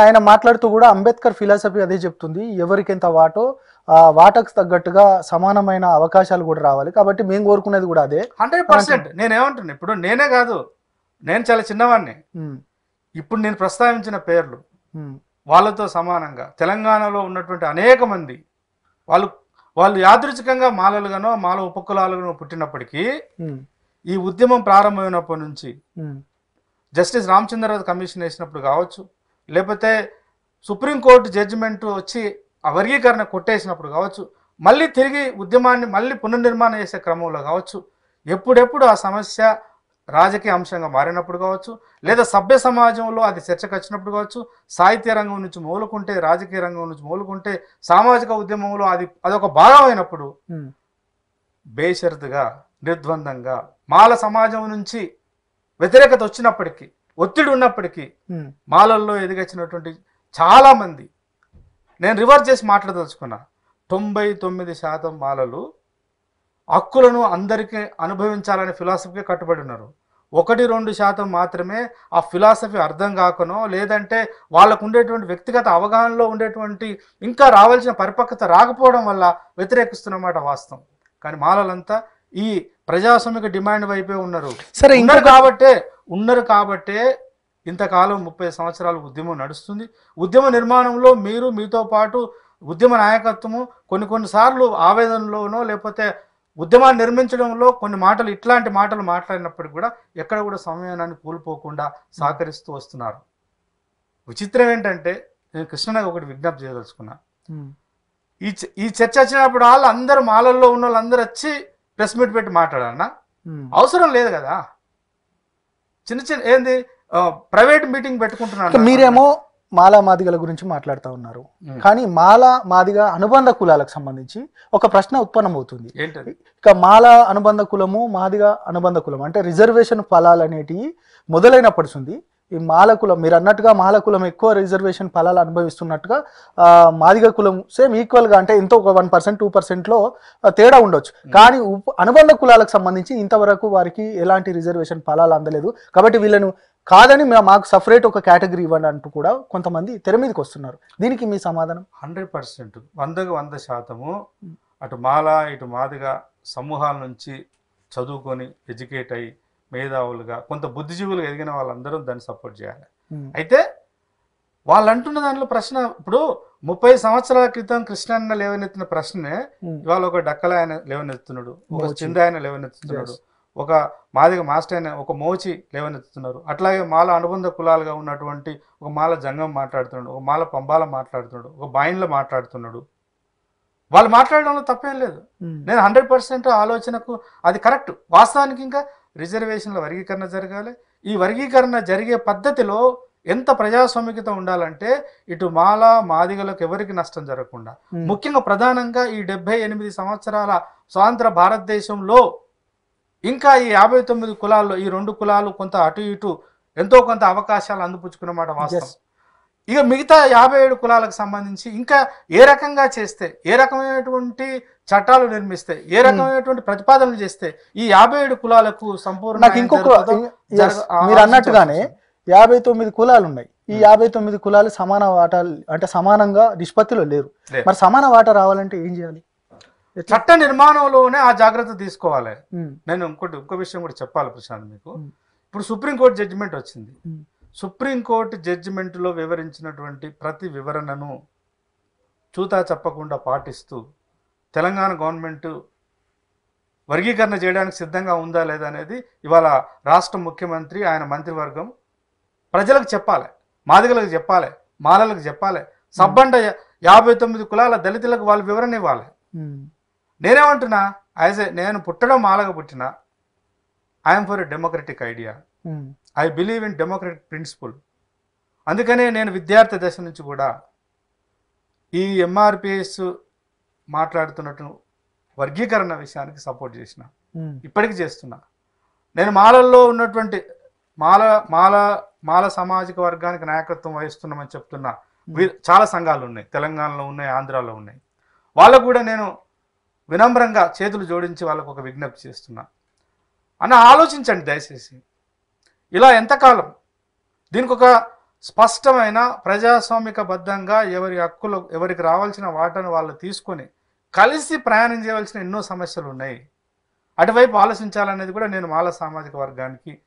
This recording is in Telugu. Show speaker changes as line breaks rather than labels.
ఆయన మాట్లాడుతూ కూడా అంబేద్కర్ ఫిలాసఫీ అదే చెప్తుంది, ఎవరికి ఎంత వాటో వాటకు తగ్గట్టుగా సమానమైన అవకాశాలు కూడా రావాలి, కాబట్టి మేము కోరుకునేది కూడా అదే
100%. నేనేమంటున్నా, ఇప్పుడు నేనే కాదు, నేను చాలా చిన్నవాడిని, ఇప్పుడు నేను ప్రస్తావించిన పేర్లు వాళ్ళతో సమానంగా తెలంగాణలో ఉన్నటువంటి అనేక మంది వాళ్ళు యాదృచ్ఛికంగా మాలలుగానో మాల ఉపకులాలుగానో పుట్టినప్పటికీ ఈ ఉద్యమం ప్రారంభమైనప్పటి నుంచి జస్టిస్ రామచంద్రరావు కమిషన్ వేసినప్పుడు కావచ్చు, లేకపోతే సుప్రీంకోర్టు జడ్జిమెంట్ వచ్చి ఆ వర్గీకరణ కొట్టేసినప్పుడు కావచ్చు, మళ్ళీ తిరిగి ఉద్యమాన్ని మళ్ళీ పునర్నిర్మాణం చేసే క్రమంలో కావచ్చు, ఎప్పుడెప్పుడు ఆ సమస్య రాజకీయ అంశంగా మారినప్పుడు కావచ్చు, లేదా సభ్య సమాజంలో అది చర్చకు వచ్చినప్పుడు కావచ్చు, సాహిత్య రంగం నుంచి మూలుకుంటే, రాజకీయ రంగం నుంచి మూలుకుంటే, సామాజిక ఉద్యమంలో అదొక భాగం అయినప్పుడు బేషరతుగా నిర్ద్వందంగా మాల సమాజం నుంచి వ్యతిరేకత వచ్చినప్పటికీ, ఒత్తిడి ఉన్నప్పటికీ మాలల్లో ఎదిగొచ్చినటువంటి చాలా మంది, నేను రివర్స్ చేసి మాట్లాడదలుచుకున్నా, 99% మాలలు హక్కులను అందరికీ అనుభవించాలనే ఫిలాసఫీకి కట్టుబడి ఉన్నారు. 1-2% మాత్రమే ఆ ఫిలాసఫీ అర్థం కాకనో, లేదంటే వాళ్ళకు ఉండేటువంటి వ్యక్తిగత అవగాహనలో ఉండేటువంటి ఇంకా రావాల్సిన పరిపక్వత రాకపోవడం వల్ల వ్యతిరేకిస్తున్నమాట వాస్తవం. కానీ మాలలంతా ఈ ప్రజాస్వామిక డిమాండ్ వైపే ఉన్నారు.
సరే,
ఉన్నారు కాబట్టే ఇంతకాలం 30 సంవత్సరాలు ఉద్యమం నడుస్తుంది. ఉద్యమ నిర్మాణంలో మీతో పాటు ఉద్యమ నాయకత్వము కొన్నిసార్లు ఆవేదనలోనో లేకపోతే ఉద్యమాన్ని నిర్మించడంలో ఇట్లాంటి మాటలు మాట్లాడినప్పటికీ కూడా ఎక్కడ కూడా సంయమనాన్ని కోల్పోకుండా సహకరిస్తూ వస్తున్నారు. విచిత్రం ఏంటంటే, నేను కృష్ణకి ఒకటి విజ్ఞప్తి చేయదలుచుకున్నా, ఈ చర్చ వచ్చినప్పుడు అందరూ మాలల్లో ఉన్న వాళ్ళందరూ వచ్చి ప్రెస్ మీట్ పెట్టి మాట్లాడాలన్నా అవసరం లేదు కదా. చిన్న ఏంది ప్రైవేట్ మీటింగ్ పెట్టుకుంటున్నారు.
మీరేమో మాలా మాదిగల గురించి మాట్లాడుతూ ఉన్నారు, కానీ మాలా మాదిగ అనుబంధ కులాలకు సంబంధించి ఒక ప్రశ్న ఉత్పన్నమవుతుంది.
ఏంటది?
ఇక మాల అనుబంధ కులము, మాదిగ అనుబంధ కులం అంటే రిజర్వేషన్ ఫలాలు అనేటివి మొదలైనప్పటి ఉంది. ఈ మాల కులం, మీరు అన్నట్టుగా మాల కులం ఎక్కువ రిజర్వేషన్ ఫలాలు అనుభవిస్తున్నట్టుగా మాదిగ కులం సేమ్ ఈక్వల్గా, అంటే ఎంతో ఒక 1%, 2%లో తేడా ఉండొచ్చు. కానీ అనుబంధ కులాలకు సంబంధించి ఇంతవరకు వారికి ఎలాంటి రిజర్వేషన్ ఫలాలు అందలేదు, కాబట్టి వీళ్ళను కాదని మాకు సపరేట్ ఒక కేటగిరీ ఇవ్వండి అంటూ కూడా కొంతమంది తెర మీదకి వస్తున్నారు. దీనికి మీ సమాధానం?
100%, 100% అటు మాల ఇటు మాదిగ సమూహాల నుంచి చదువుకొని ఎడ్యుకేట్ అయ్యి మేధావులుగా కొంత బుద్ధిజీవులుగా ఎదిగిన వాళ్ళందరూ దాన్ని సపోర్ట్ చేయాలి. అయితే వాళ్ళు అంటున్న దాంట్లో ప్రశ్న, ఇప్పుడు 30 సంవత్సరాల క్రితం కృష్ణన్న లేవనెత్తిన ప్రశ్నే ఇవాళ ఒక డక్కల ఆయన లేవనెత్తున్నాడు, ఒక చింద ఆయన లేవనెత్తుతున్నాడు, ఒక మాదిగ మాస్టర్ అయిన ఒక మోచి లేవనెత్తుతున్నారు. అట్లాగే మాల అనుబంధ కులాలుగా ఉన్నటువంటి ఒక మాల జంగం మాట్లాడుతున్నాడు, ఒక మాల పంబాల మాట్లాడుతున్నాడు, ఒక బాయిన్లో మాట్లాడుతున్నాడు. వాళ్ళు మాట్లాడడంలో తప్పేం లేదు. నేను 100% ఆలోచనకు అది కరెక్ట్. వాస్తవానికి ఇంకా రిజర్వేషన్ల వర్గీకరణ జరగాలి. ఈ వర్గీకరణ జరిగే పద్ధతిలో ఎంత ప్రజాస్వామికత ఉండాలంటే ఇటు మాల మాదిగలకు ఎవరికి నష్టం జరగకుండా, ముఖ్యంగా ప్రధానంగా ఈ 78 సంవత్సరాల స్వాతంత్ర భారతదేశంలో ఇంకా ఈ 59 కులాల్లో ఈ 2 కులాలు కొంత అటు ఇటు ఎంతో కొంత అవకాశాలు అందిపుచ్చుకున్నమాట వాస్తవం. ఇక మిగతా 57 కులాలకు సంబంధించి ఇంకా ఏ రకంగా చేస్తే, ఏ రకమైనటువంటి చట్టాలు నిర్మిస్తే, ఏ రకమైనటువంటి ప్రతిపాదనలు చేస్తే ఈ 57 కులాలకు సంపూర్ణ,
మీరు అన్నట్టుగానే 59 కులాలు ఉన్నాయి. ఈ 59 కులాలు సమాన వాటాలు అంటే సమానంగా నిష్పత్తిలో లేరు. మరి సమాన వాటా రావాలంటే ఏం చేయాలి?
చట్ట నిర్మాణంలోనే ఆ జాగ్రత్త తీసుకోవాలి. నేను ఇంకో విషయం కూడా చెప్పాలి ప్రశాంత్ మీకు. ఇప్పుడు సుప్రీంకోర్టు జడ్జిమెంట్ వచ్చింది. సుప్రీంకోర్టు జడ్జిమెంట్లో వివరించినటువంటి ప్రతి వివరణను చూతా చెప్పకుండా పాటిస్తూ తెలంగాణ గవర్నమెంట్ వర్గీకరణ చేయడానికి సిద్ధంగా ఉందా లేదా అనేది ఇవాళ రాష్ట్ర ముఖ్యమంత్రి ఆయన మంత్రివర్గం ప్రజలకు చెప్పాలి, మాదిగలకు చెప్పాలి, మాలలకు చెప్పాలి, సబ్బండ 59 కులాల దళితులకు వాళ్ళు వివరణ ఇవ్వాలి. నేనేమంటున్నా, నేను పుట్టడం మాలగా పుట్టినా, I'm for a democratic idea, I believe in democratic principle. అందుకనే నేను విద్యార్థి దశ నుంచి కూడా ఈ ఎంఆర్పిఎస్ మాట్లాడుతున్నట్టు వర్గీకరణ విషయానికి సపోర్ట్ చేసిన, ఇప్పటికీ చేస్తున్నా. నేను మాలల్లో ఉన్నటువంటి మాల సామాజిక వర్గానికి నాయకత్వం వహిస్తున్నామని చెప్తున్నా చాలా సంఘాలు ఉన్నాయి, తెలంగాణలో ఉన్నాయి, ఆంధ్రాలో ఉన్నాయి. వాళ్ళకు కూడా నేను వినమ్రంగా చేతులు జోడించి వాళ్ళకు ఒక విజ్ఞప్తి చేస్తున్నా, అన్న ఆలోచించండి దయచేసి. ఇలా ఎంతకాలం దీనికి ఒక స్పష్టమైన ప్రజాస్వామికబద్ధంగా ఎవరి హక్కులు ఎవరికి రావాల్సిన వాటాను వాళ్ళు తీసుకొని కలిసి ప్రయాణం చేయవలసిన ఎన్నో సమస్యలు ఉన్నాయి. అటువైపు ఆలోచించాలనేది కూడా నేను మాల సామాజిక వర్గానికి